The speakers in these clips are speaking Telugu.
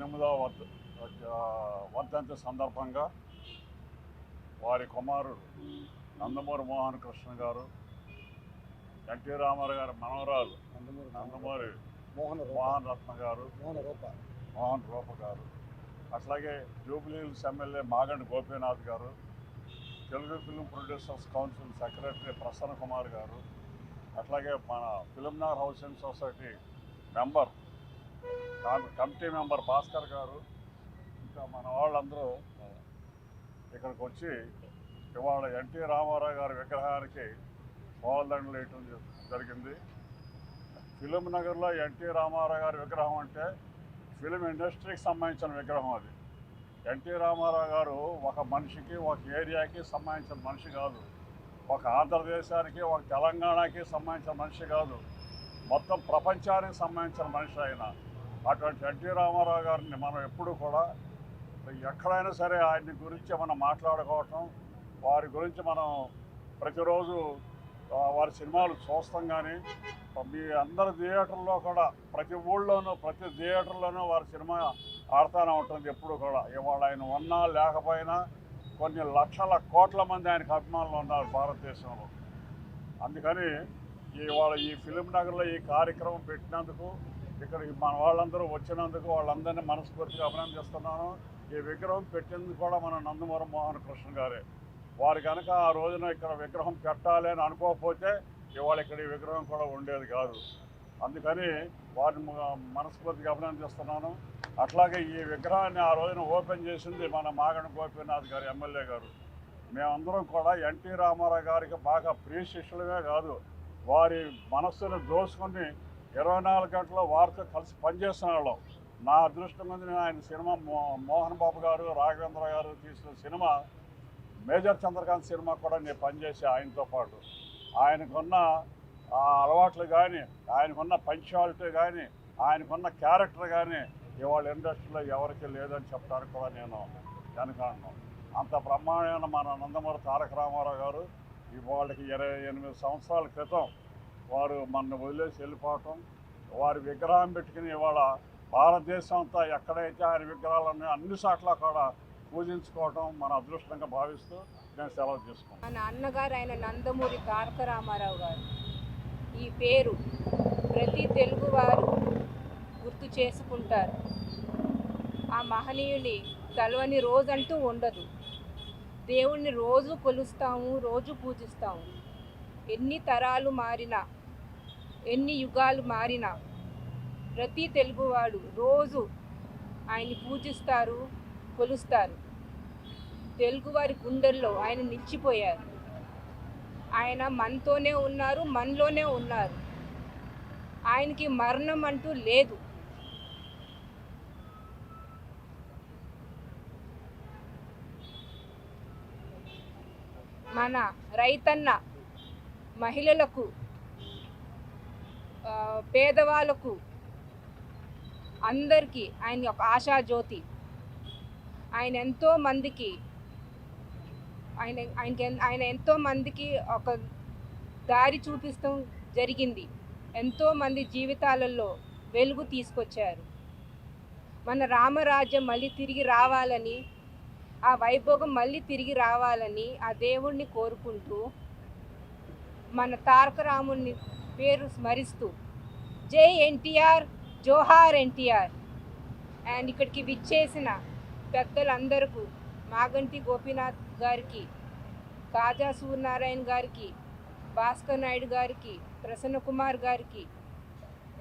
8వ వర్ధంతి సందర్భంగా వారి కుమారుడు నందమూరి మోహన్ కృష్ణ గారు, ఎన్టీ రామారావు గారి మనవరాలు నందమూరి మోహన్ రత్న గారు, మోహన్ రూప గారు, అట్లాగే జూబ్లీహిల్స్ ఎమ్మెల్యే మాగంటి గోపీనాథ్ గారు, Telugu film producers council secretary Prasanna Kumar గారు, అట్లాగే మన Filmnagar housing society member committee member Bhaskar గారు, ఇంకా మన వాళ్ళందరూ ఇక్కడికి వచ్చి ఇవాళ ఎన్టీ రామారావు గారి విగ్రహానికి పూలదండలు వేయటం జరిగింది. ఫిల్మ్ నగర్లో ఎన్టీ రామారావు గారి విగ్రహం అంటే ఫిల్మ్ ఇండస్ట్రీకి సంబంధించిన విగ్రహం. అది ఎన్టీ రామారావు గారు ఒక మనిషికి, ఒక ఏరియాకి సంబంధించిన మనిషి కాదు, ఒక ఆంధ్రదేశానికి, ఒక తెలంగాణకి సంబంధించిన మనిషి కాదు, మొత్తం ప్రపంచానికి సంబంధించిన మనిషి ఆయన. అటువంటి ఎన్టీ రామారావు గారిని మనం ఎప్పుడు కూడా ఎక్కడైనా సరే ఆయన గురించి మనం మాట్లాడుకోవటం, వారి గురించి మనం ప్రతిరోజు వారి సినిమాలు చూస్తాం. కానీ మీ అందరి థియేటర్లో కూడా ప్రతి ఊళ్ళోనూ ప్రతి థియేటర్లోనూ వారి సినిమా ఆడుతూనే ఉంటుంది ఎప్పుడు కూడా. ఇవాళ ఆయన ఉన్నా లేకపోయినా కొన్ని లక్షల కోట్ల మంది ఆయనకు అభిమానులు ఉన్నారు భారతదేశంలో. అందుకని ఇవాళ ఈ ఫిలిం నగర్లో ఈ కార్యక్రమం పెట్టినందుకు, ఇక్కడ మన వాళ్ళందరూ వచ్చినందుకు వాళ్ళందరినీ మనస్ఫూర్తిగా అభినందిస్తున్నాను. ఈ విగ్రహం పెట్టింది కూడా మన నందమూరి మోహన్ కృష్ణ గారే. వారు కనుక ఆ రోజున ఇక్కడ విగ్రహం పెట్టాలి అని అనుకోకపోతే ఇవాళ ఇక్కడ ఈ విగ్రహం కూడా ఉండేది కాదు. అందుకని వారిని మనస్ఫూర్తిగా అభినందిస్తున్నాను. అట్లాగే ఈ విగ్రహాన్ని ఆ రోజున ఓపెన్ చేసింది మన మాగంటి గోపీనాథ్ గారు, ఎమ్మెల్యే గారు. మేమందరం కూడా ఎన్టీ రామారావు గారికి బాగా ప్రియ శిష్యులమే కాదు, వారి మనస్సును దోసుకొని 24 గంటలు వారితో కలిసి పనిచేస్తున్న వాళ్ళం. నా అదృష్టం ఉంది, నేను ఆయన సినిమా మోహన్ బాబు గారు, రాఘవేంద్ర గారు తీసిన సినిమా మేజర్ చంద్రకాంత్ సినిమా కూడా నేను పనిచేసి ఆయనతో పాటు. ఆయనకున్న అలవాట్లు కానీ, ఆయనకున్న పంక్చువాలిటీ కానీ, ఆయనకున్న క్యారెక్టర్ కానీ ఇవాళ ఇండస్ట్రీలో ఎవరికి లేదని చెప్పడానికి కూడా నేను వెనకాడను. అంత బ్రహ్మాండమైన మన నందమూరి తారక రామారావు గారు ఇవాళకి 28 సంవత్సరాల క్రితం వారు మన వదిలేసి వెళ్ళిపోవటం, వారి విగ్రహం పెట్టుకుని ఇవాళ భారతదేశం అంతా ఎక్కడైతే ఆయన విగ్రహాలన్నీ అన్ని చోట్ల కూడా పూజించుకోవటం మన అదృష్టంగా భావిస్తూ నేను సెలవు తీసుకున్నాను. మన అన్నగారు ఆయన నందమూరి తారక రామారావు గారు ఈ పేరు ప్రతి తెలుగువారు గుర్తు చేసుకుంటారు. ఆ మహనీయుని తలవని రోజంటూ ఉండదు. దేవుణ్ణి రోజు కొలుస్తాము, రోజు పూజిస్తాము. ఎన్ని తరాలు మారినా, ఎన్ని యుగాలు మారినా ప్రతి తెలుగువాడు రోజు ఆయన్ని పూజిస్తారు, కొలుస్తారు. తెలుగువారి గుండెల్లో ఆయన నిలిచిపోయారు. ఆయన మనతోనే ఉన్నారు, మనలోనే ఉన్నారు. ఆయనకి మరణం అంటూ లేదు. మన రైతన్న మహిళలకు, పేదవాళ్ళకు అందరికీ ఆయన ఒక ఆశాజ్యోతి. ఆయన ఎంతో మందికి ఆయన ఎంతో మందికి ఒక దారి చూపిస్తాం జరిగింది. ఎంతోమంది జీవితాలలో వెలుగు తీసుకొచ్చారు. మన రామరాజ్యం మళ్ళీ తిరిగి రావాలని, ఆ వైభోగం మళ్ళీ తిరిగి రావాలని ఆ దేవుణ్ణి కోరుకుంటూ మన తారక రాముని పేరు స్మరిస్తూ జై ఎన్టీఆర్, జోహార్ ఎన్టీఆర్. అండ్ ఇక్కడికి విచ్చేసిన పెద్దలందరికీ, మాగంటి గోపీనాథ్ గారికి, కాజా సూర్యనారాయణ గారికి, భాస్కర్ నాయుడు గారికి, ప్రసన్న కుమార్ గారికి,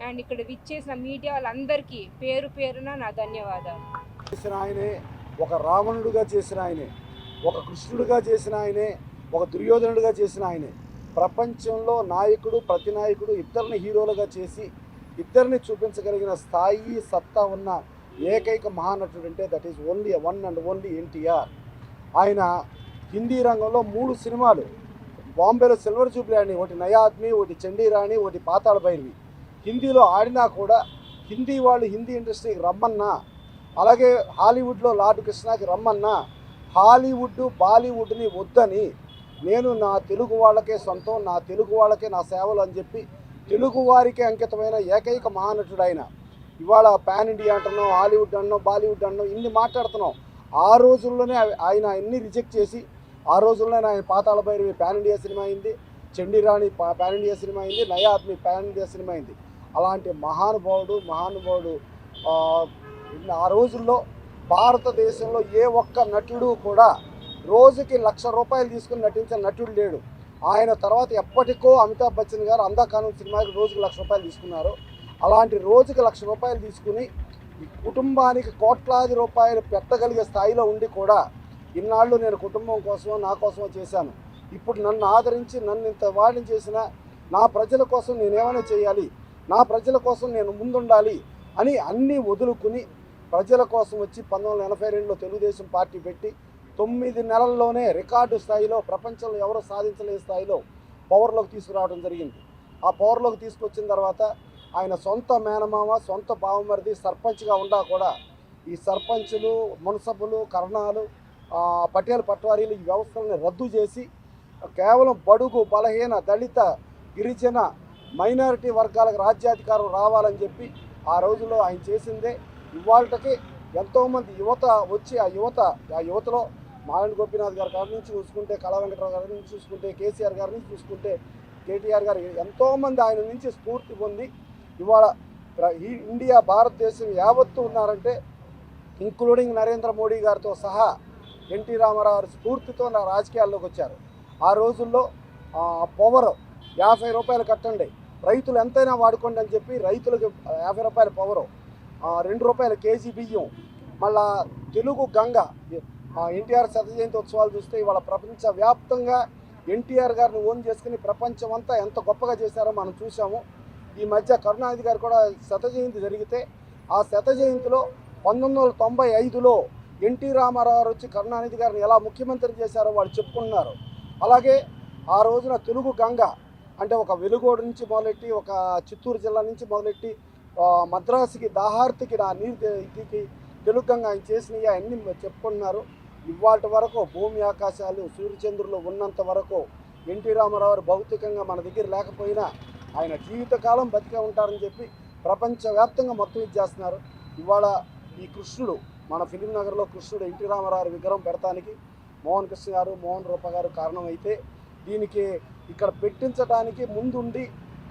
అండ్ ఇక్కడ విచ్చేసిన మీడియా వాళ్ళందరికీ పేరు పేరున నా ధన్యవాదాలు. చేసిన ఆయనే, ఒక రావణుడిగా చేసిన ఆయనే, ఒక కృష్ణుడిగా చేసిన ఆయనే, ఒక దుర్యోధనుడిగా చేసిన ఆయనే. ప్రపంచంలో నాయకుడు, ప్రతి నాయకుడు ఇద్దరిని హీరోలుగా చేసి ఇద్దరిని చూపించగలిగిన స్థాయి, సత్తా ఉన్న ఏకైక మహానటుడు అంటే that is only one and only NTR. ఆయన హిందీ రంగంలో 3 సినిమాలు, బాంబేలో సిల్వర్ జూబ్లీ అని, ఒకటి నయా ఆద్మీ, ఒకటి చండీరాణి, ఒకటి పాతాళ భైరవి హిందీలో ఆడినా కూడా హిందీ వాళ్ళు హిందీ ఇండస్ట్రీకి రమ్మన్నా, అలాగే హాలీవుడ్లో లార్డ్ కృష్ణకి రమ్మన్నా హాలీవుడ్ బాలీవుడ్ని వద్దని, నేను నా తెలుగు వాళ్ళకే సొంతం, నా తెలుగు వాళ్ళకే నా సేవలు అని చెప్పి తెలుగు వారికి అంకితమైన ఏకైక మహానటుడు ఆయన. ఇవాళ పాన్ ఇండియా అంటున్నాం, హాలీవుడ్ అన్నాం, బాలీవుడ్ అన్నాం, ఇన్ని మాట్లాడుతున్నాం. ఆ రోజుల్లోనే ఆయన అన్ని రిజెక్ట్ చేసి ఆ రోజుల్లోనే ఆయన పాతాళ భైరవి పాన్ ఇండియా సినిమా అయింది, చండీరాణి పాన్ ఇండియా సినిమా అయింది, నయా ఆద్మీ పాన్ ఇండియా సినిమా అయింది. అలాంటి మహానుభావుడు ఆ రోజుల్లో భారతదేశంలో ఏ ఒక్క నటుడు కూడా రోజుకి ₹1,00,000 తీసుకుని నటించిన నటుడు లేడు. ఆయన తర్వాత ఎప్పటికో అమితాబ్ బచ్చన్ గారు అందాకానం సినిమాకి రోజుకి ₹1,00,000 తీసుకున్నారు. అలాంటి రోజుకి ₹1,00,000 తీసుకుని ఈ కుటుంబానికి కోట్లాది రూపాయలు పెట్టగలిగే స్థాయిలో ఉండి కూడా ఇన్నాళ్ళు నేను కుటుంబం కోసమో నా కోసమో చేశాను, ఇప్పుడు నన్ను ఆదరించి నన్ను ఇంత వాడిని చేసిన నా ప్రజల కోసం నేనేమైనా చేయాలి, నా ప్రజల కోసం నేను ముందుండాలి అని అన్నీ వదులుకుని ప్రజల కోసం వచ్చి 1982లో తెలుగుదేశం పార్టీ పెట్టి 9 నెలల్లోనే రికార్డు స్థాయిలో ప్రపంచంలో ఎవరో సాధించలేని స్థాయిలో పవర్లోకి తీసుకురావడం జరిగింది. ఆ పవర్లోకి తీసుకొచ్చిన తర్వాత ఆయన సొంత మేనమామ, సొంత బావమరిది సర్పంచ్గా ఉండా కూడా ఈ సర్పంచులు, మున్సబులు, కర్ణాలు, పటేల్ పట్వారీలు ఈ వ్యవస్థలను రద్దు చేసి కేవలం బడుగు, బలహీన, దళిత, గిరిజన, మైనారిటీ వర్గాలకు రాజ్యాధికారం రావాలని చెప్పి ఆ రోజుల్లో ఆయన చేసిందే. ఇవాళకి ఎంతోమంది యువత వచ్చి ఆ యువతలో మాలెండి గోపీనాథ్ గారి కాడి నుంచి చూసుకుంటే, కళా వెంకటరావు గారి నుంచి చూసుకుంటే, కేసీఆర్ గారి నుంచి చూసుకుంటే, కేటీఆర్ గారు ఎంతోమంది ఆయన నుంచి స్ఫూర్తి పొంది ఇవాళ ఈ ఇండియా భారతదేశం యావత్తు ఉన్నారంటే ఇంక్లూడింగ్ నరేంద్ర మోడీ గారితో సహా ఎన్టీ రామారావు గారి స్ఫూర్తితో నా రాజకీయాల్లోకి వచ్చారు. ఆ రోజుల్లో పవర్ ₹50 కట్టండి, రైతులు ఎంతైనా వాడుకోండి అని చెప్పి రైతులకు ₹50 పవరు, ₹2 కేజీ బియ్యం. మళ్ళా తెలుగు గంగ ఎన్టీఆర్ శత జయంతి ఉత్సవాలు చూస్తే ఇవాళ ప్రపంచవ్యాప్తంగా ఎన్టీఆర్ గారిని ఓన్ చేసుకుని ప్రపంచం అంతా ఎంత గొప్పగా చేశారో మనం చూసాము. ఈ మధ్య కరుణానిధి గారు కూడా శత జయంతి జరిగితే ఆ శత జయంతిలో 1995లో ఎన్టీ రామారావు వచ్చి కరుణానిధి గారిని ఎలా ముఖ్యమంత్రి చేశారో వాళ్ళు చెప్పుకుంటున్నారు. అలాగే ఆ రోజున తెలుగు గంగ అంటే ఒక వెలుగోడు నుంచి మొదలెట్టి, ఒక చిత్తూరు జిల్లా నుంచి మొదలెట్టి మద్రాసుకి దాహార్తికి నా నీరుకి తెలుగు గంగ ఆయన చేసినవి అన్నీ చెప్పుకుంటున్నారు. ఇవాటి వరకు భూమి ఆకాశాలు సూర్యచంద్రులు ఉన్నంత వరకు ఎన్టీ రామారావు భౌతికంగా మన దగ్గర లేకపోయినా ఆయన జీవితకాలం బతికే ఉంటారని చెప్పి ప్రపంచవ్యాప్తంగా మొత్తం ఇది చేస్తున్నారు. ఇవాళ ఈ కృష్ణుడు మన ఫిలిం నగర్లో కృష్ణుడు ఎన్టీ రామారావు విగ్రహం పెడతానికి మోహన్ కృష్ణ గారు, మోహన్ రూప గారు కారణమైతే దీనికి ఇక్కడ పెట్టించడానికి ముందుండి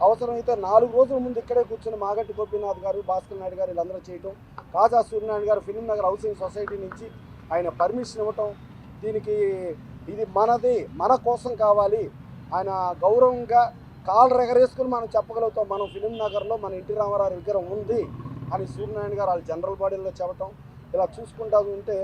అవసరమైతే 4 రోజుల ముందు ఇక్కడే కూర్చొని మాగంటి గోపీనాథ్ గారు, భాస్కర్ నాయుడు గారు వీళ్ళందరూ చేయటం, కాజా సూర్యనారాయణ గారు ఫిలిం నగర్ హౌసింగ్ సొసైటీ నుంచి ఆయన పర్మిషన్ ఇవ్వటం, దీనికి ఇది మనది, మన కోసం కావాలి, ఆయన గౌరవంగా కాళ్ళు ఎగరేసుకుని మనం చెప్పగలుగుతాం మనం ఫిలిం నగర్లో మన ఎన్టీ రామారావు విగ్రహం ఉంది అని సూర్యనారాయణ గారు వాళ్ళ జనరల్ బాడీలో చెప్పటం. ఇలా చూసుకుంటా ఉంటే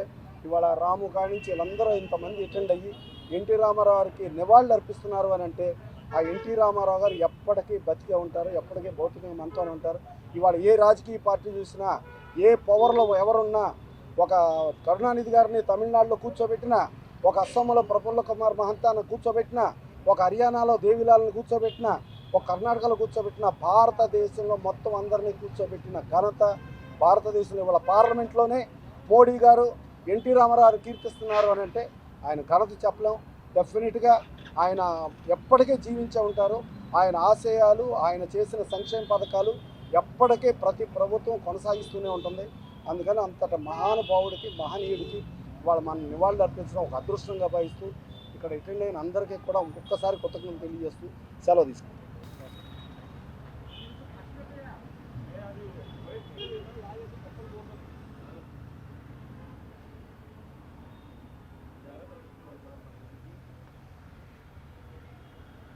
ఇవాళ రాము కాడి నుంచి వీళ్ళందరూ ఇంతమంది అటెండ్ అయ్యి ఎన్టీ రామారావుకి నివాళులు అర్పిస్తున్నారు అని అంటే ఆ ఎన్టీ రామారావు గారు ఎప్పటికీ బతికే ఉంటారు, ఎప్పటికీ భౌతికంగా మనతోనే ఉంటారు. ఇవాళ ఏ రాజకీయ పార్టీ చూసినా, ఏ పవర్లో ఎవరున్నా, ఒక కరుణానిధి గారిని తమిళనాడులో కూర్చోబెట్టినా, ఒక అస్సాంలో ప్రఫుల్ల కుమార్ మహంతాను కూర్చోబెట్టినా, ఒక హర్యానాలో దేవిలాల్ని కూర్చోబెట్టినా, ఒక కర్ణాటకలో కూర్చోబెట్టిన, భారతదేశంలో మొత్తం అందరినీ కూర్చోబెట్టిన ఘనత భారతదేశంలో. ఇవాళ పార్లమెంట్లోనే మోడీ గారు ఎన్టీ రామారావు కీర్తిస్తున్నారు అని అంటే ఆయన ఘనత చెప్పలేం. డెఫినెట్గా ఆయన ఎప్పటికీ జీవించే ఉంటారు. ఆయన ఆశయాలు, ఆయన చేసిన సంక్షేమ పథకాలు ఎప్పటికీ ప్రతి ప్రభుత్వం కొనసాగిస్తూనే ఉంటుంది. అందుకని అంతట మహానుభావుడికి, మహనీయుడికి వాళ్ళు మన నివాళులు అర్పించడం ఒక అదృష్టంగా భావిస్తూ ఇక్కడ అటెండ్ అయిన అందరికీ కూడా ఒక్కసారి కృతజ్ఞతలు తెలియజేస్తూ సెలవు తీసుకుంటాం.